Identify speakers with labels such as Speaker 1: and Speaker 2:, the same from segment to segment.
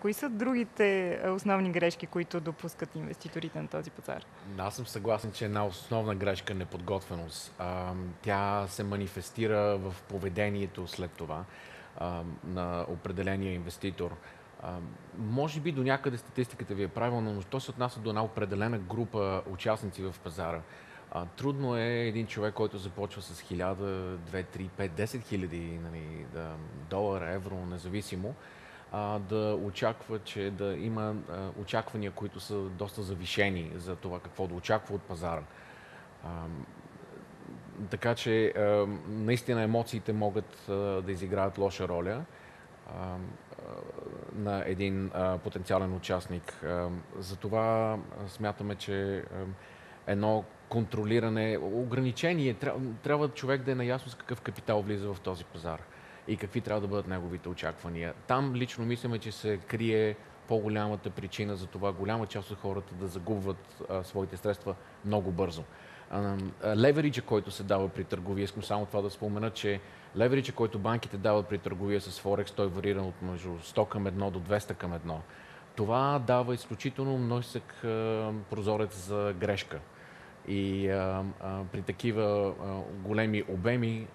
Speaker 1: Кои са другите основни грешки, които допускат инвеститорите на този пазар?
Speaker 2: Аз съм съгласен, че една основна грешка е неподготвеност. Тя се манифестира в поведението след това на определения инвеститор. Може би до някъде статистиката ви е правилна, но то се отнася до една определена група участници в пазара. Трудно е един човек, който започва с 1000, 2, 3, 5, 10 хиляди, нали, долара, евро, независимо, да очаква, че да има очаквания, които са доста завишени за това какво да очаква от пазара. Така че наистина емоциите могат да изиграят лоша роля на един потенциален участник. Затова смятаме, че едно контролиране, ограничение, трябва човек да е наясно с какъв капитал влиза в този пазар и какви трябва да бъдат неговите очаквания. Там лично мислиме, че се крие по-голямата причина за това голяма част от хората да загубват своите средства много бързо. Левериджа, който се дава при търговия, искам само това да спомена, че левериджа, който банките дават при търговия с Форекс, той варира от между 100 към 1 до 200 към 1. Това дава изключително множък прозорец за грешка. И при такива големи обеми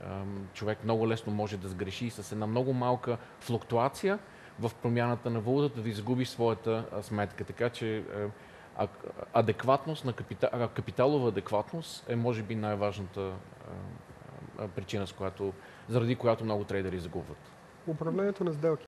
Speaker 2: човек много лесно може да сгреши с една много малка флуктуация в промяната на валутата да изгуби своята сметка. Така че адекватност на капиталова адекватност е може би най-важната причина, заради която много трейдери загубват.
Speaker 3: Управлението на сделки.